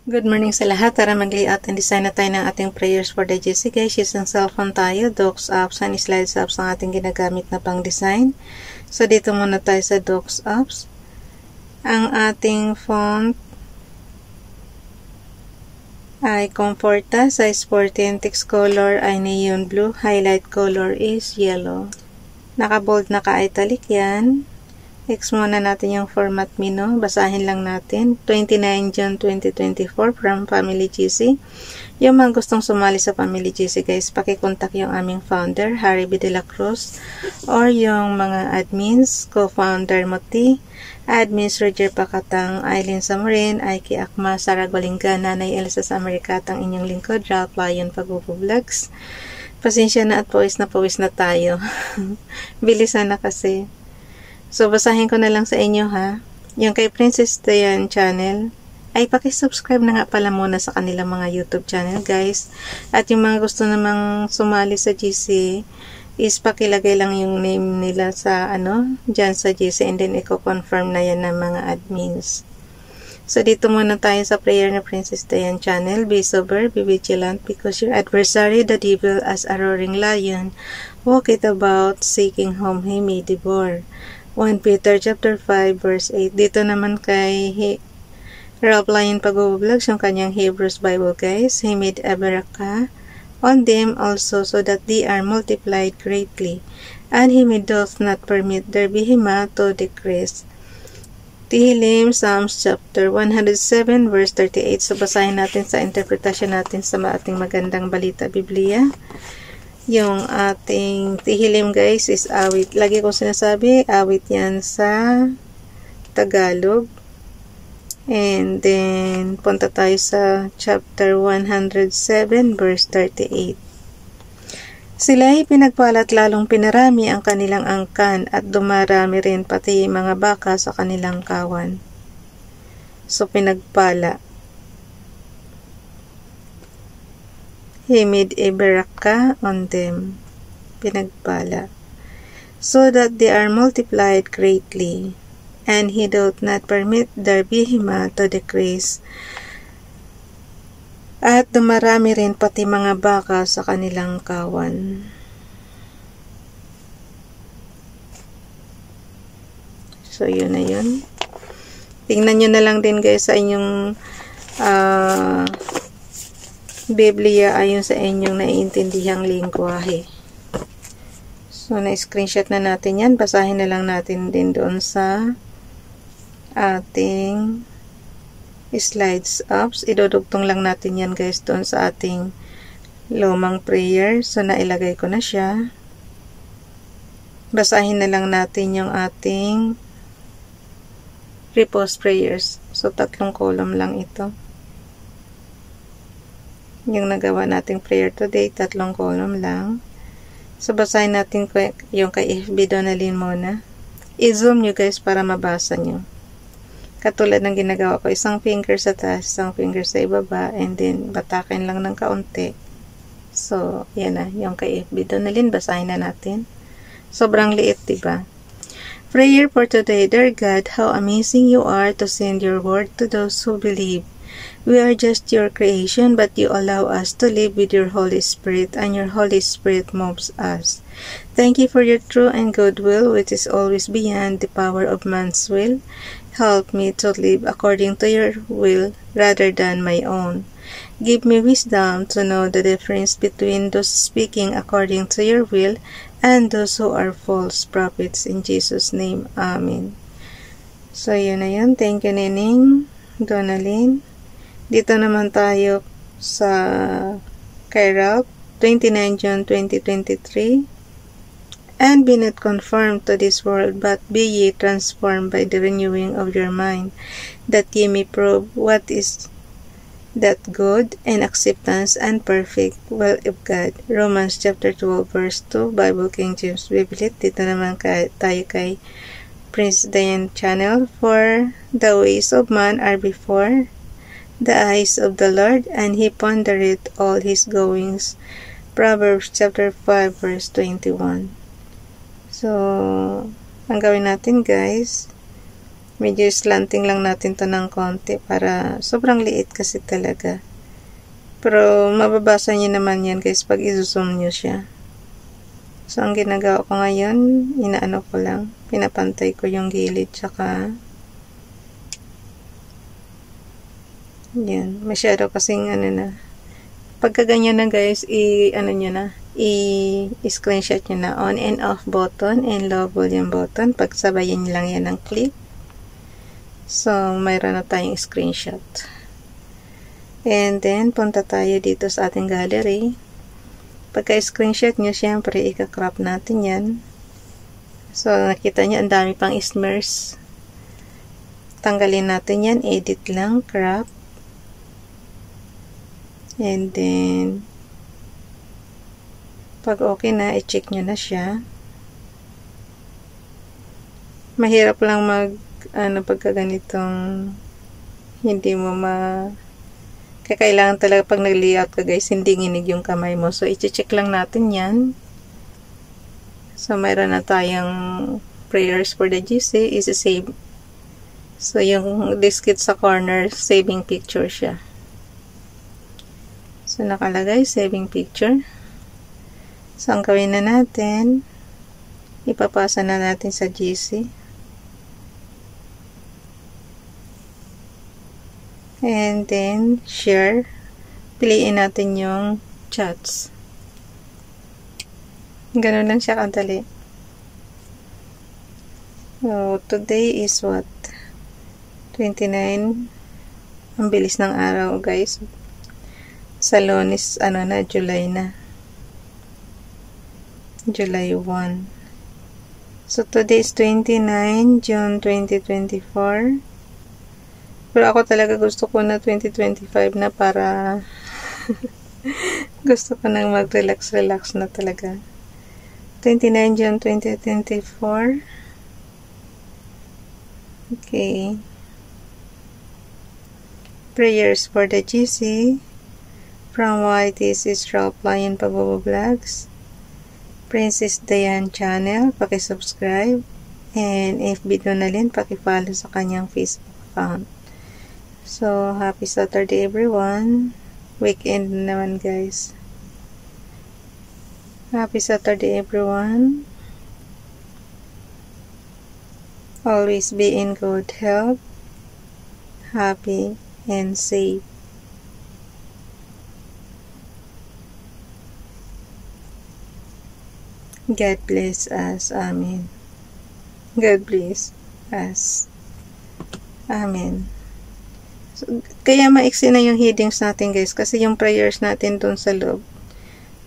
Good morning sa lahat. Tara mag-layout and design na tayo ng ating prayers for the GC guys. Using cellphone tayo, docs apps and slides apps ang ating ginagamit na pang design. So dito muna tayo sa docs apps. Ang ating font ay Comforta, size 14, text color ay neon blue, highlight color is yellow. Naka-bold, naka-italic yan. Text muna natin yung format menu. Basahin lang natin. 29 June 2024 from Family GC. Yung mga gustong sumali sa Family GC guys, pakikontak yung aming founder, Harry B. De La Cruz, or yung mga admins, co-founder Moti, admins Roger Pacatang, Aileen Samurin, Aiki Akma, Sarah Golinga, Nanay Elsa Samaricatang, inyong lingkod, Ralph Lion Pag-Vlogs. Pasensya na at pawis na tayo. Bilisan na kasi. So, basahin ko na lang sa inyo ha. Yung kay Princess Dayan channel, ay pakisubscribe na nga pala muna sa kanilang mga YouTube channel guys. At yung mga gusto namang sumali sa GC, is pakilagay lang yung name nila sa dyan sa GC and then i-confirm na yan ng mga admins. So, dito muna tayo sa prayer na Princess Dayan channel. Be sober, be vigilant, because your adversary, the devil, as a roaring lion, walketh about, seeking whom he may devour. 1 Peter chapter 5 verse 8. Dito naman kay Ralph Lion Pag-Vlogs, yung kanyang Hebrews Bible guys. He made a barakah on them also, so that they are multiplied greatly. And he doth not permit their behemoth to decrease. Tehillim Psalms chapter 107 verse 38. So basahin natin sa interpretasyon natin sa ating magandang balita Biblia. Yung ating Tehillim guys is awit. Lagi kong sinasabi, awit yan sa Tagalog. And then, punta tayo sa chapter 107 verse 38. Sila'y pinagpalat lalong pinarami ang kanilang angkan at dumarami rin pati mga baka sa kanilang kawan. So, pinagpala. He made a barakah on them. Pinagpala. So that they are multiplied greatly. And he doth not permit their behemoth to decrease. At dumarami rin pati mga baka sa kanilang kawan. So, yun na yun. Tingnan nyo na lang din guys sa inyong Biblia ayon sa inyong naiintindihang lingwahe. So, na-screenshot na natin yan. Basahin na lang natin din doon sa ating slides apps. Idudugtong lang natin yan guys doon sa ating lumang prayer. So, nailagay ko na siya. Basahin na lang natin yung ating repose prayers. So, 3 column lang ito. Yung nagawa nating prayer today, 3 column lang. So, basahin natin yung kay FB Donalyn muna. I-zoom nyo guys para mabasa nyo. Katulad ng ginagawa ko, isang finger sa taas, isang finger sa ibaba, and then batakin lang ng kaunti. So, yan na. Yung kay FB Donalyn, basahin na natin. Sobrang liit, diba? Prayer for today. Dear God, how amazing you are to send your word to those who believe. We are just your creation, but you allow us to live with your Holy Spirit, and your Holy Spirit moves us. Thank you for your true and good will, which is always beyond the power of man's will. Help me to live according to your will rather than my own. Give me wisdom to know the difference between those speaking according to your will and those who are false prophets. In Jesus' name, Amen. So, yun na yun. Thank you, Nening Donalyn. Dito naman tayo sa kay Ralph, 29 June 2023. And be not conformed to this world, but be ye transformed by the renewing of your mind, that ye may prove what is that good and acceptance and perfect will of God. Romans chapter 12 verse 2, Bible King James Bible. Dito naman tayo kay Prince Dayan channel. For the ways of man are before the eyes of the Lord, and he pondereth all his goings. Proverbs chapter 5 verse 21. So, ang gawin natin guys, Medyo slanting lang natin to ng konti para sobrang liit kasi talaga. Pero mababasa niyo naman yan guys pag i-zoom nyo siya. So ang ginagawa ko ngayon, inaano ko lang, pinapantay ko yung gilid tsaka yan, masyado kasing ano na. Pagka ganyan na guys, i-screenshot nyo na on and off button and low volume button. Pagsabayan nyo lang yan ng click. So, mayroon na tayong screenshot. And then, punta tayo dito sa ating gallery. Pagka-screenshot nyo, syempre, ika-crop natin yan. So, nakita nyo, ang dami pang smears. Tanggalin natin yan. Edit lang, crop. And then, pag okay na, i-check nyo na siya. Mahirap lang pagka ganitong hindi mo kailangan talaga pag nag-layout ka guys, hindi nginig yung kamay mo. So, i-check lang natin yan. So, mayroon na tayong prayers for the GC, is-save. So, yung diskit sa corner, saving picture siya. So, nakalagay, saving picture. So, ang gawin na natin, ipapasa na natin sa GC. And then, share. Piliin natin yung chats. Ganun lang siya kadali. So, today is what? 29. Ang bilis ng araw, guys. Sa Lunes, July na. July 1. So, today is 29 June 2024. Pero ako talaga gusto ko na 2025 na para gusto ko nang mag-relax na talaga. 29 June 2024. Okay. Prayers for the GC. From YTC Ralph Lion Vlogs. Princess Diane Channel. Paki-subscribe. And if video na rin, paki-follow sa kanyang Facebook account. So, happy Saturday everyone. Weekend naman guys. Happy Saturday everyone. Always be in good health. Happy and safe. God bless us. Amen. God bless us. Amen. So, kaya maiksi na yung headings natin guys kasi yung prayers natin dun sa loob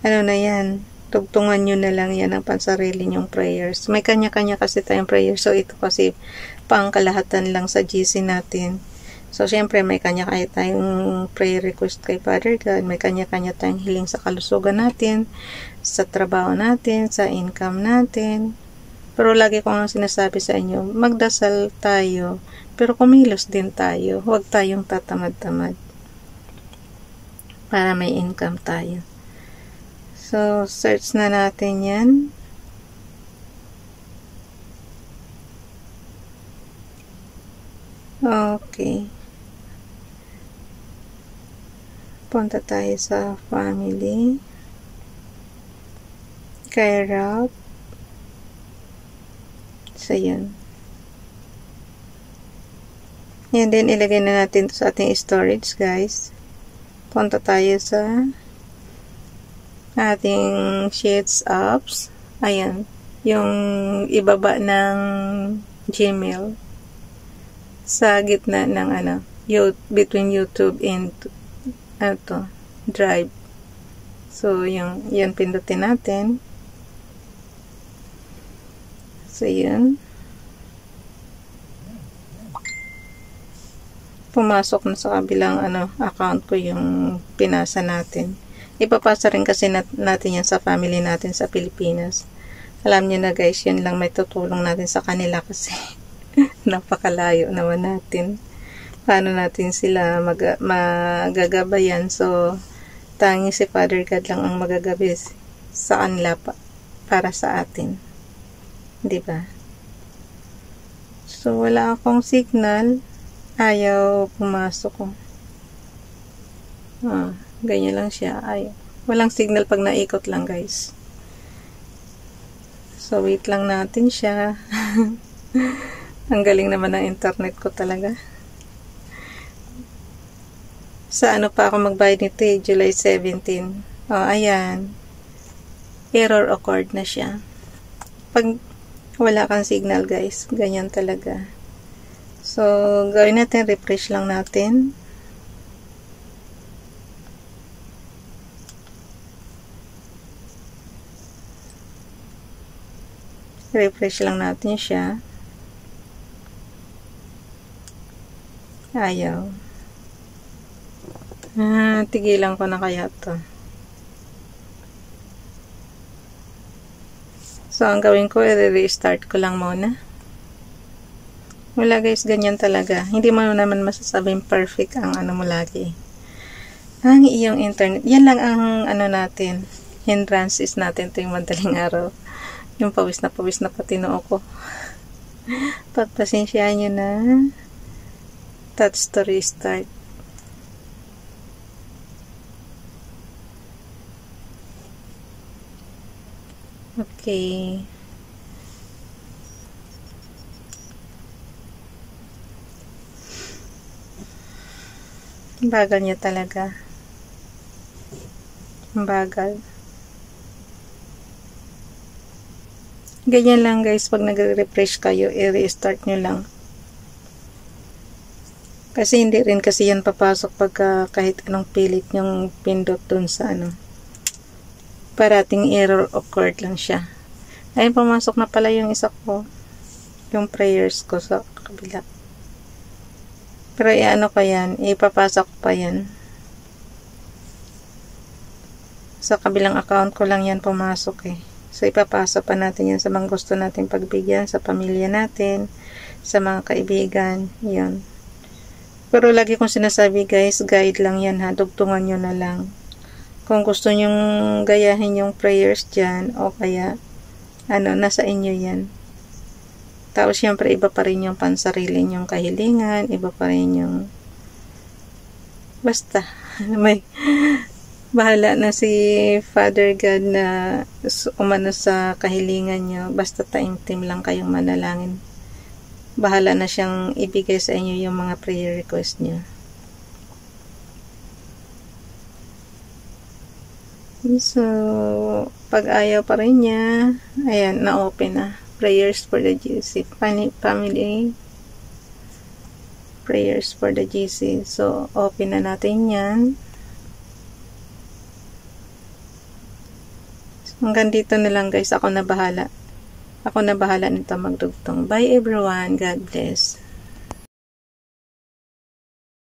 na yan, tugtungan nyo na lang yan ang pansarili nyong prayers. May kanya-kanya kasi tayong prayers, so ito kasi pangkalahatan lang sa GC natin. So syempre may kanya-kanya tayong prayer request kay Father God, may kanya-kanya tayong hiling sa kalusugan natin, sa trabaho natin, sa income natin. Pero lagi ko nga sinasabi sa inyo, magdasal tayo, pero kumilos din tayo. Huwag tayong tatamad-tamad para may income tayo. So, search na natin yan. Okay. Punta tayo sa family. Kay Ralph. So, yun. And then, ilagay na natin ito sa ating storage, guys. Punta tayo sa ating sheets apps. Ayan. Yung ibaba ng Gmail. Sa gitna ng between YouTube and Drive. So, yan pindutin natin. So, yun. Pumasok na sa kabilang account ko yung pinasa natin. Ipapasa rin kasi natin yan sa family natin sa Pilipinas. Alam niyo na guys, yun lang may tutulong natin sa kanila kasi napakalayo naman natin. Paano natin sila magagabayan? So, tanging si Father God lang ang magagabi sa kanila para sa atin. Diba? So, wala akong signal. Ayaw pumasok ko. Ganyan lang siya. Ayaw. Walang signal pag naikot lang, guys. So, wait lang natin siya. Ang galing naman ng internet ko talaga. Sa ano pa ako magbayad nito eh, July 17. Ayan. Error occurred na siya. Pag wala kang signal, guys, ganyan talaga. So, gawin natin, refresh lang natin. Refresh lang natin siya. Ayaw. Tigilan ko na kaya to. So, ang gawin ko, i-restart ko lang muna. Wala guys, ganyan talaga. Hindi mo naman masasabing perfect ang ano mo lagi. Ang iyong internet. Yan lang ang ano natin. Hindrances natin tuwing madaling araw. Yung pawis na pati noo ko. Pagpasensyaan nyo na. Touch to restart. Okay. Bagal niya talaga. Bagal. Ganyan lang guys, pag nagre-refresh kayo, i-restart nyo lang. Kasi hindi rin kasi yan papasok pagka kahit anong pilit yung pindot dun sa ano. Parating error occurred lang siya. Ayun, pumasok na pala yung isa ko. Yung prayers ko sa kabila. Pero ano pa yan, ipapasok pa yan. Sa kabilang account ko lang yan pumasok eh. So, ipapasa pa natin yan sa mga gusto natin pagbigyan, sa pamilya natin, sa mga kaibigan, yan. Pero lagi kong sinasabi guys, guide lang yan ha, dugtungan nyo na lang. Kung gusto nyong gayahin yung prayers dyan, o kaya, nasa inyo yan. Tapos, syempre, iba pa rin yung pansarili nyong kahilingan, iba pa rin yung, basta, may, bahala na si Father God na umano sa kahilingan nyo. Basta taimtim lang kayong manalangin. Bahala na siyang ibigay sa inyo yung mga prayer request nyo. So, pag ayaw pa rin niya, ayan, na-open na. Prayers for the GC. Family. Prayers for the GC. So, open na natin yan. Hanggang dito na lang guys. Ako na bahala. Ako na bahala nito magdugtong. Bye everyone. God bless.